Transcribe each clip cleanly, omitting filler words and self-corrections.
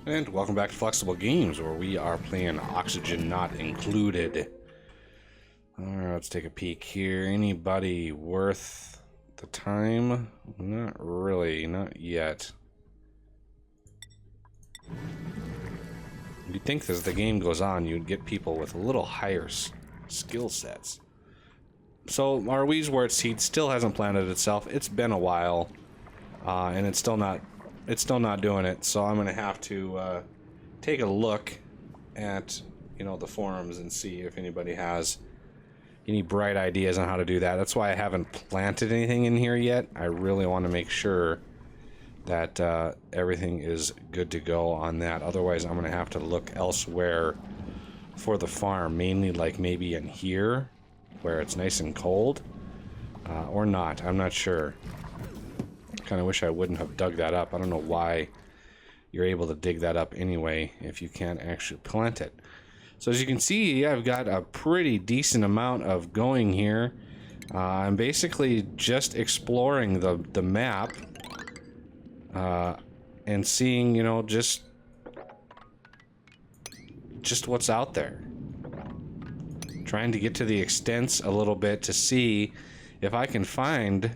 And welcome back to Flexible Games, where we are playing Oxygen Not Included. Alright, let's take a peek here. Anybody worth the time? Not really, not yet. You'd think as the game goes on, you'd get people with a little higher skill sets. So, our Wheezewort seed still hasn't planted itself. It's been a while, and it's still not doing it, so I'm gonna have to take a look at, the forums and see if anybody has any bright ideas on how to do that. That's why I haven't planted anything in here yet. I really want to make sure that everything is good to go on that. Otherwise, I'm gonna have to look elsewhere for the farm, mainly like maybe in here, where it's nice and cold, or not. I'm not sure. Kind of wish I wouldn't have dug that up. I don't know why you're able to dig that up anyway if you can't actually plant it. So as you can see, I've got a pretty decent amount of going here. I'm basically just exploring the map and seeing, just what's out there. Trying to get to the extents a little bit to see if I can find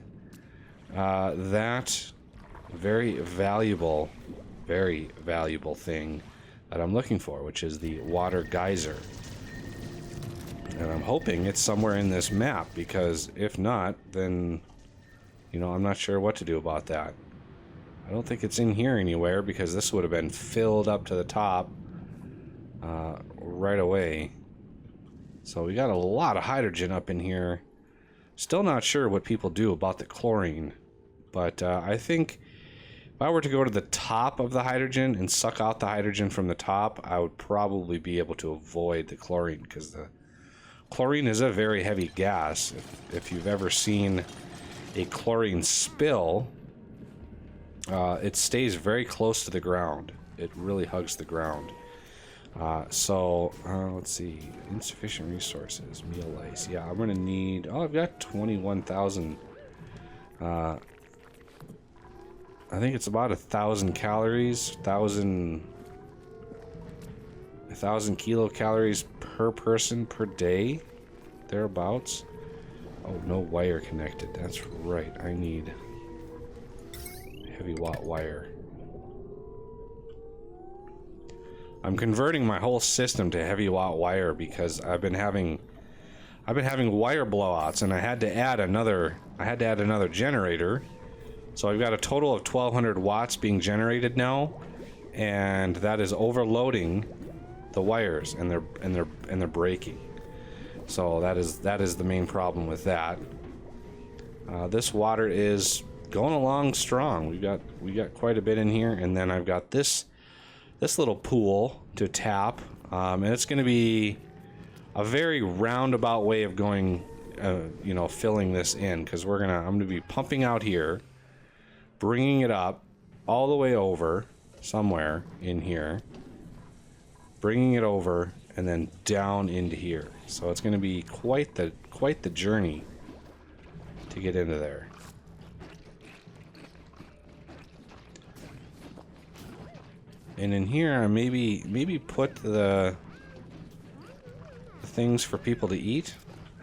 that very valuable thing that I'm looking for, which is the water geyser. And I'm hoping it's somewhere in this map, because if not, then, I'm not sure what to do about that. I don't think it's in here anywhere, because this would have been filled up to the top right away. So we got a lot of hydrogen up in here. Still not sure what people do about the chlorine, but I think if I were to go to the top of the hydrogen and suck out the hydrogen from the top, I would probably be able to avoid the chlorine, because the chlorine is a very heavy gas. If you've ever seen a chlorine spill, it stays very close to the ground. It really hugs the ground. Let's see. Insufficient resources. Meal lice. Yeah, I'm gonna need... Oh, I've got 21,000. I think it's about 1,000 calories. 1,000 kilocalories per person per day. Thereabouts. Oh, no wire connected. That's right. I need heavy watt wire. I'm converting my whole system to heavy watt wire because I've been having wire blowouts, and I had to add another generator. So I've got a total of 1,200 watts being generated now, and that is overloading the wires, and they're breaking. So that is the main problem with that. This water is going along strong. We got quite a bit in here, and then I've got this little pool to tap, and it's going to be a very roundabout way of going, filling this in, because I'm going to be pumping out here, bringing it up all the way over somewhere in here, bringing it over, and then down into here. So it's going to be quite the journey to get into there. And in here, maybe put the things for people to eat.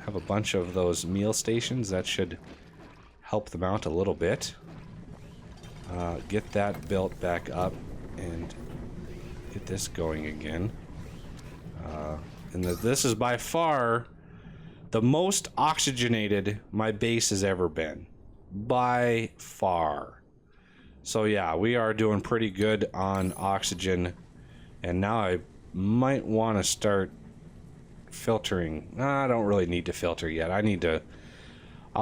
Have a bunch of those meal stations. That should help them out a little bit. Get that built back up and get this going again. This is by far the most oxygenated my base has ever been. By far. So yeah, we are doing pretty good on oxygen, and now I might want to start filtering. I don't really need to filter yet. I'll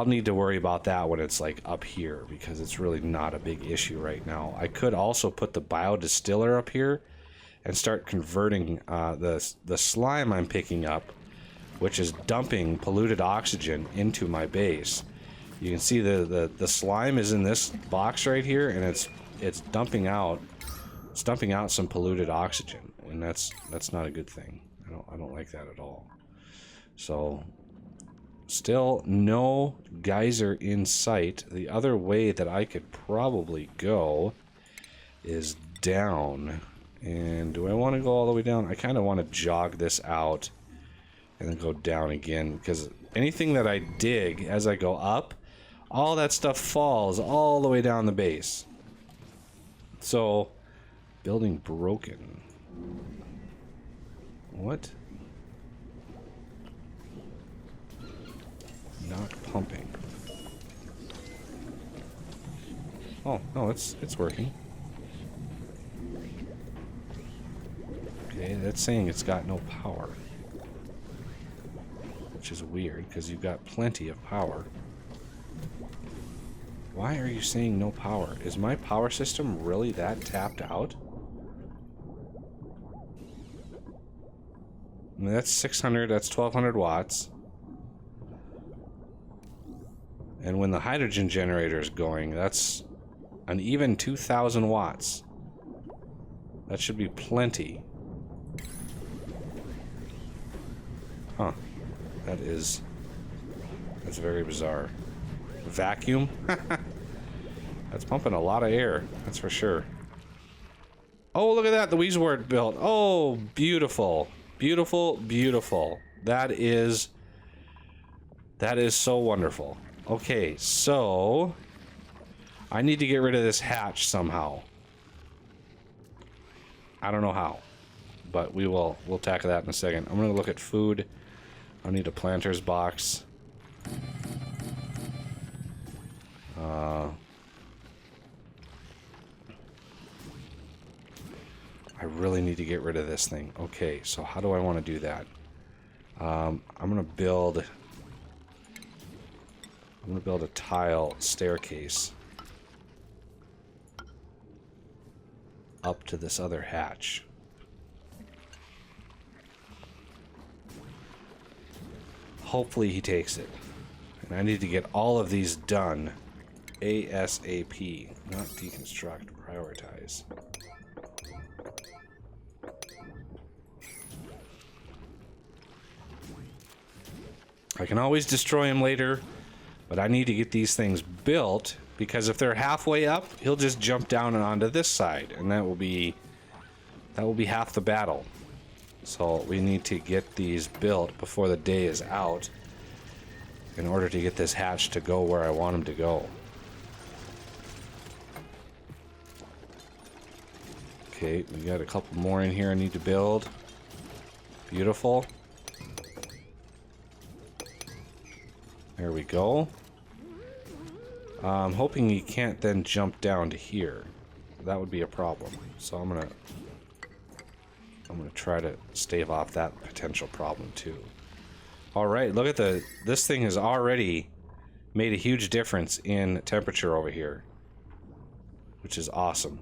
need to worry about that when it's like up here, because it's really not a big issue right now. I could also put the BioDistiller up here and start converting the slime I'm picking up, which is dumping polluted oxygen into my base. You can see the slime is in this box right here, and it's dumping out some polluted oxygen, and that's not a good thing. I don't like that at all. So still no geyser in sight. The other way that I could probably go is down And do I want to go all the way down? I kind of want to jog this out and then go down again, because anything that I dig as I go up, all that stuff falls all the way down the base. So, building broken. What? Not pumping. Oh, no, it's working. Okay, that's saying it's got no power. Which is weird, because you've got plenty of power. Why are you saying no power? Is my power system really that tapped out? I mean, that's 600, that's 1200 watts. And when the hydrogen generator is going, that's an even 2000 watts. That should be plenty. Huh. That's very bizarre. Vacuum? That's pumping a lot of air, that's for sure. Oh, look at that, the Weezwort built. Oh, beautiful. Beautiful, beautiful. That is so wonderful. Okay, so I need to get rid of this hatch somehow. I don't know how, but we'll tackle that in a second. I'm gonna look at food. I need a planter's box. I really need to get rid of this thing. Okay, so how do I want to do that? I'm gonna build a tile staircase up to this other hatch. Hopefully he takes it. And I need to get all of these done ASAP. Not deconstruct, prioritize. I can always destroy him later, but I need to get these things built, because if they're halfway up, he'll just jump down and onto this side, and that will be half the battle. So we need to get these built before the day is out in order to get this hatch to go where I want him to go. Okay, we got a couple more in here I need to build. Beautiful. There we go. I'm hoping he can't then jump down to here. That would be a problem. So I'm gonna try to stave off that potential problem too. All right, look at this thing has already made a huge difference in temperature over here, which is awesome.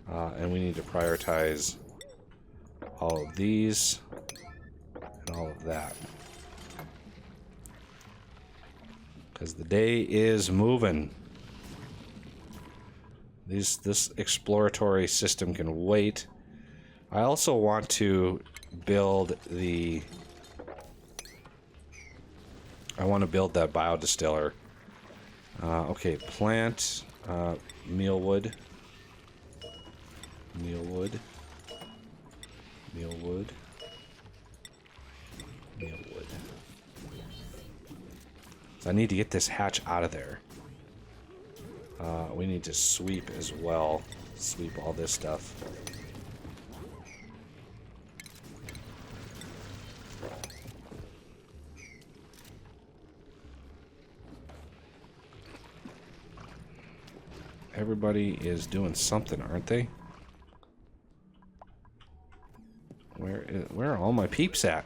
And we need to prioritize all of these and all of that, because the day is moving. This exploratory system can wait. I also want to build I want to build that biodistiller. Okay, plant mealwood. So I need to get this hatch out of there. We need to sweep as well. Sweep all this stuff. Everybody is doing something, aren't they? Where are all my peeps at?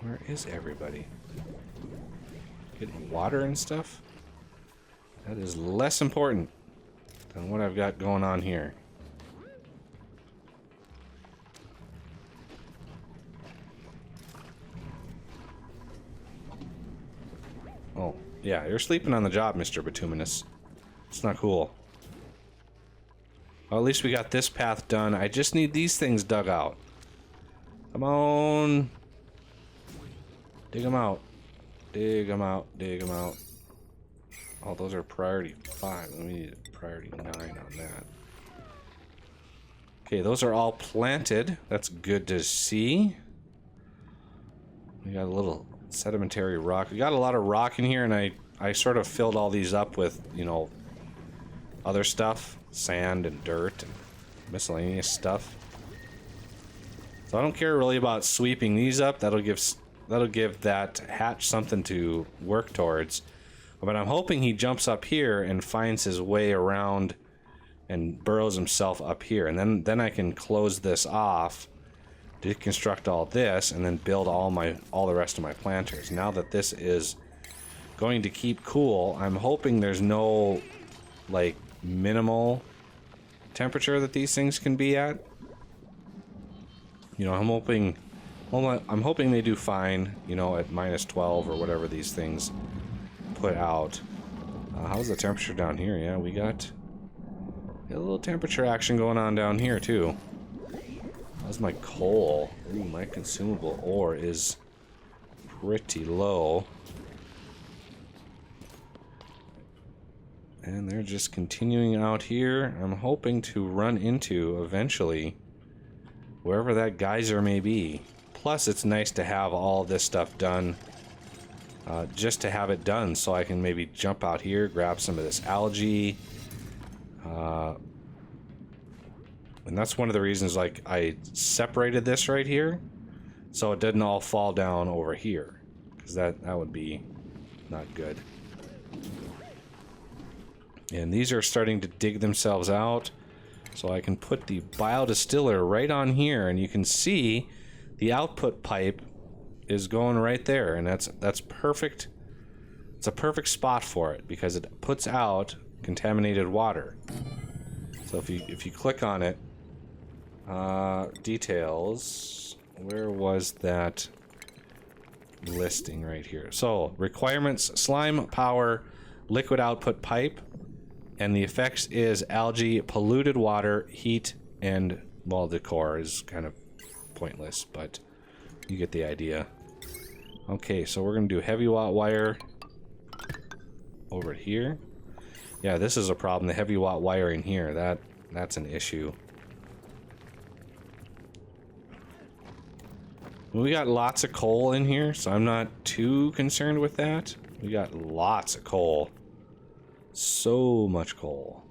Where is everybody? Getting water and stuff? That is less important than what I've got going on here. Oh, yeah, you're sleeping on the job, Mr. Bituminous. It's not cool. Well, at least we got this path done. I just need these things dug out. Come on. Dig them out. Dig them out. Dig them out. Oh, those are priority 5. Let me need priority 9 on that. Okay, those are all planted. That's good to see. We got a little sedimentary rock. We got a lot of rock in here, and I sort of filled all these up with, you know, other stuff. Sand and dirt and miscellaneous stuff. So I don't care really about sweeping these up. That'll give that hatch something to work towards. But I'm hoping he jumps up here and finds his way around and burrows himself up here. And then I can close this off, deconstruct all this, and then build all the rest of my planters. Now that this is going to keep cool, I'm hoping there's no like minimal temperature that these things can be at. You know, I'm hoping they do fine, you know, at -12 or whatever these things put out. How's the temperature down here? Yeah, we got a little temperature action going on down here too. How's my coal? Ooh, my consumable ore is pretty low. And they're just continuing out here. I'm hoping to run into, eventually, wherever that geyser may be. Plus, it's nice to have all this stuff done. Just to have it done so I can maybe jump out here, grab some of this algae. And that's one of the reasons, like, I separated this right here so it didn't all fall down over here, because that would be not good. And these are starting to dig themselves out, so I can put the BioDistiller right on here, and you can see the output pipe is going right there, and that's perfect. It's a perfect spot for it because it puts out contaminated water. So if you click on it, details, where was that listing? Right here. So requirements: slime, power, liquid output pipe, and the effects is algae, polluted water, heat, and, well, decor is kind of pointless, but you get the idea. Okay, so we're gonna do heavy watt wire over here. Yeah, this is a problem. The heavy watt wire in here, that's an issue. We got lots of coal in here, so I'm not too concerned with that. We got lots of coal. So much coal.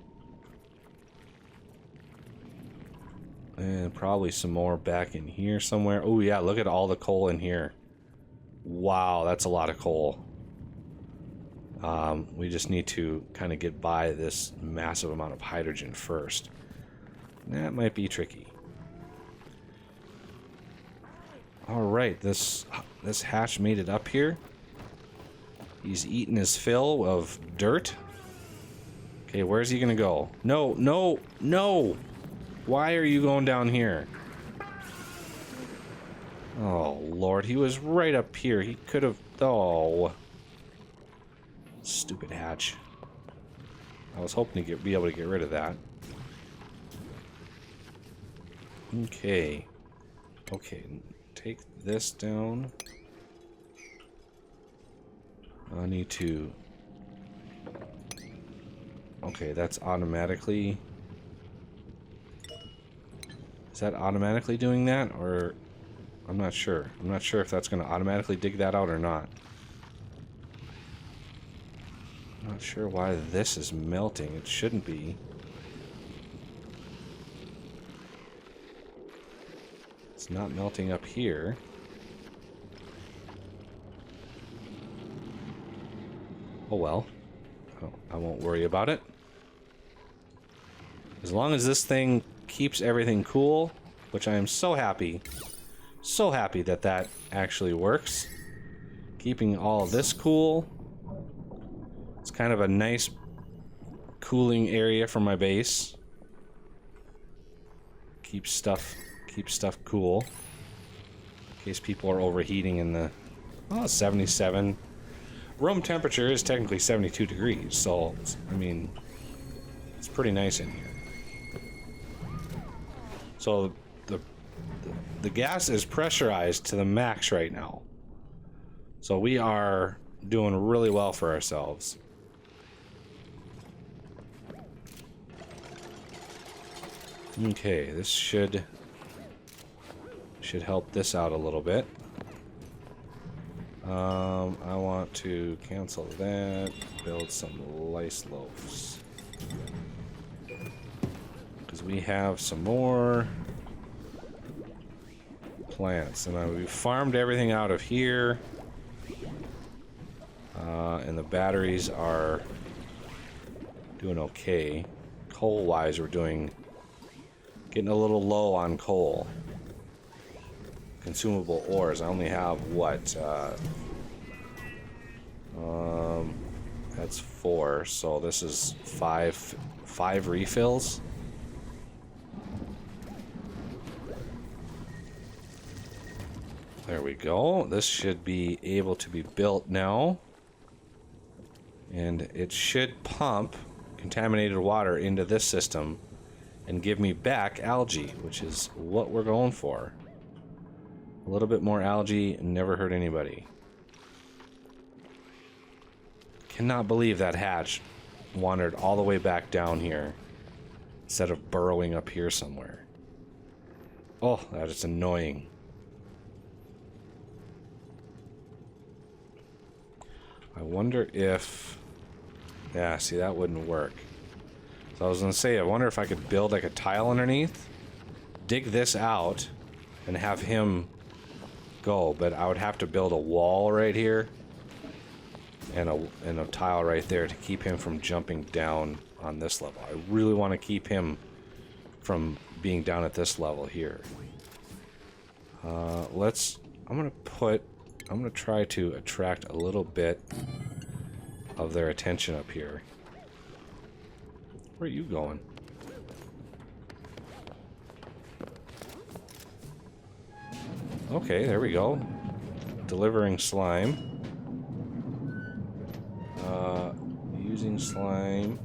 And probably some more back in here somewhere. Oh yeah, look at all the coal in here. Wow, that's a lot of coal. We just need to kind of get by this massive amount of hydrogen first. That might be tricky. Alright, this hatch made it up here. He's eating his fill of dirt. Okay, where's he gonna go? No, no, no! Why are you going down here? Oh, Lord, he was right up here. He could have... Oh. Stupid hatch. I was hoping to be able to get rid of that. Okay. Okay, take this down. I need to... Okay, that's automatically... Is that automatically doing that, or... I'm not sure. I'm not sure if that's going to automatically dig that out or not. I'm not sure why this is melting. It shouldn't be. It's not melting up here. Oh well. I won't worry about it. As long as this thing keeps everything cool, which I am so happy that that actually works. Keeping all of this cool. It's kind of a nice cooling area for my base. Keep stuff cool. In case people are overheating in the 77. Room temperature is technically 72 degrees, so I mean it's pretty nice in here. So the gas is pressurized to the max right now. So we are doing really well for ourselves. Okay, this should help this out a little bit. I want to cancel that, build some lice loaves. Because we have some more plants. And we farmed everything out of here. And the batteries are doing okay. Coal-wise, we're getting a little low on coal. Consumable ores. I only have what? That's 4. So this is five refills. There we go. This should be able to be built now. And it should pump contaminated water into this system and give me back algae, which is what we're going for. A little bit more algae never hurt anybody. Cannot believe that hatch wandered all the way back down here instead of burrowing up here somewhere. Oh, that is annoying. I wonder if... Yeah, see, that wouldn't work. So I was going to say, I wonder if I could build like a tile underneath, dig this out, and have him go. But I would have to build a wall right here and a tile right there to keep him from jumping down on this level. I really want to keep him from being down at this level here. I'm going to try to attract a little bit of their attention up here. Where are you going? Okay, there we go. Delivering slime. Using slime.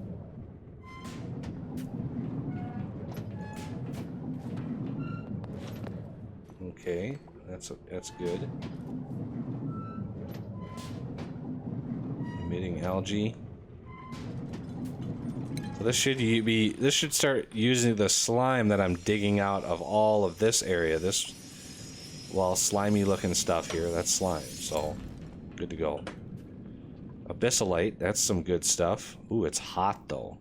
Okay, that's good. Emitting algae. So this should start using the slime that I'm digging out of all of this area. This, well, slimy looking stuff here, that's slime. So good to go. Abyssalite, that's some good stuff. Ooh, it's hot though.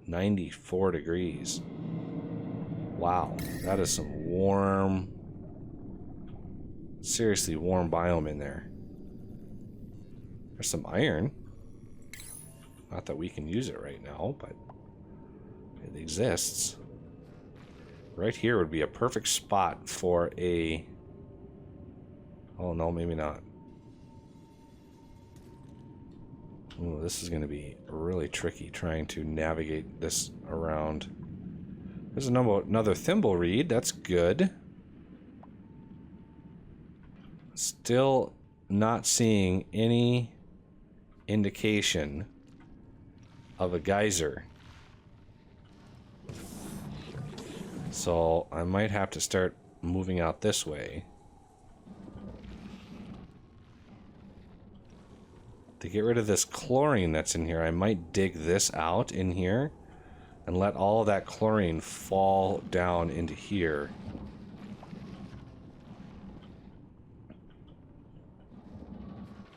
94 degrees. Wow, that is some warm, seriously warm biome in there. There's some iron. Not that we can use it right now, but it exists. Right here would be a perfect spot for a... Oh no, maybe not. Ooh, this is going to be really tricky trying to navigate this around. There's another thimble reed. That's good. Still not seeing any indication of a geyser. So I might have to start moving out this way. To get rid of this chlorine that's in here, I might dig this out in here and let all of that chlorine fall down into here.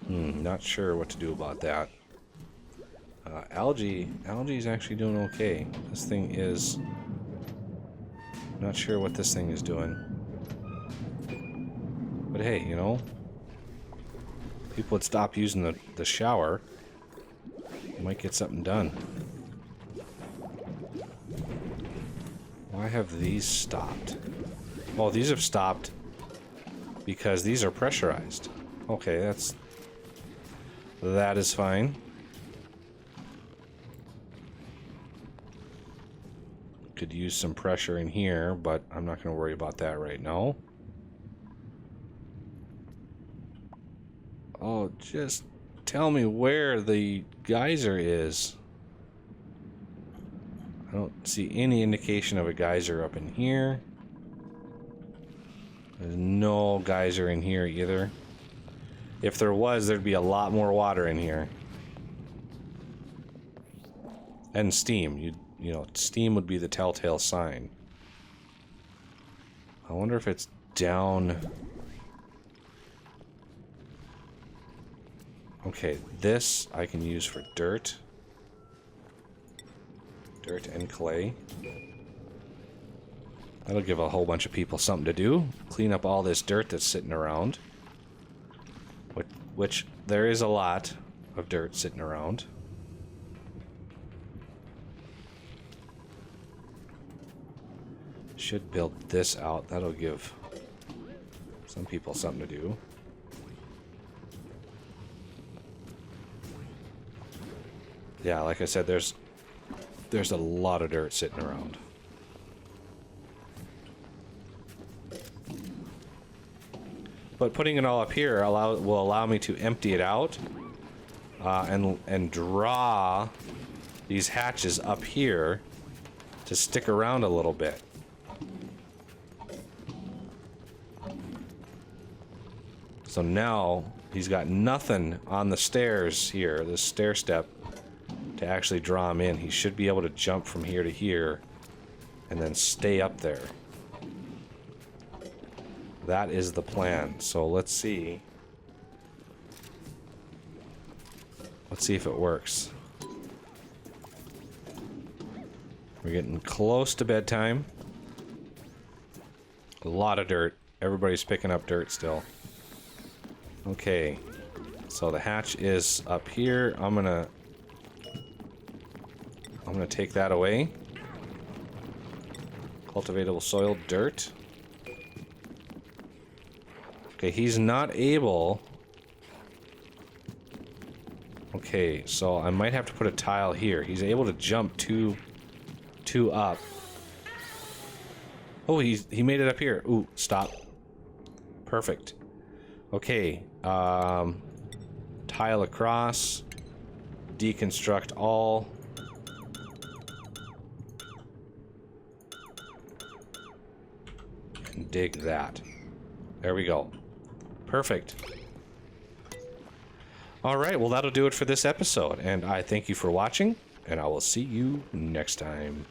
Not sure what to do about that. Algae is actually doing okay. This thing is... Not sure what this thing is doing. But hey, you know, people would stop using the shower. You might get something done. Why have these stopped? Oh, these have stopped because these are pressurized. Okay, that is fine. Could use some pressure in here, but I'm not going to worry about that right now. Oh, just tell me where the geyser is. I don't see any indication of a geyser up in here. There's no geyser in here either. If there was, there'd be a lot more water in here. And steam. You know, steam would be the telltale sign. I wonder if it's down... Okay, this I can use for dirt. Dirt and clay. That'll give a whole bunch of people something to do. Clean up all this dirt that's sitting around. Which there is a lot of dirt sitting around. Should build this out. That'll give some people something to do. Yeah, like I said, there's a lot of dirt sitting around. But putting it all up here will allow me to empty it out and draw these hatches up here to stick around a little bit. So now he's got nothing on the stairs here, the stair step, to actually draw him in. He should be able to jump from here to here and then stay up there. That is the plan. So let's see. Let's see if it works. We're getting close to bedtime. A lot of dirt. Everybody's picking up dirt still. Okay. So the hatch is up here. I'm gonna take that away. Cultivatable soil, dirt. Okay, he's not able... Okay, so I might have to put a tile here. He's able to jump two up. Oh, he made it up here. Ooh, stop. Perfect. Okay, tile across. Deconstruct all. And dig that. There we go. Perfect. Alright, well that'll do it for this episode, and I thank you for watching, and I will see you next time.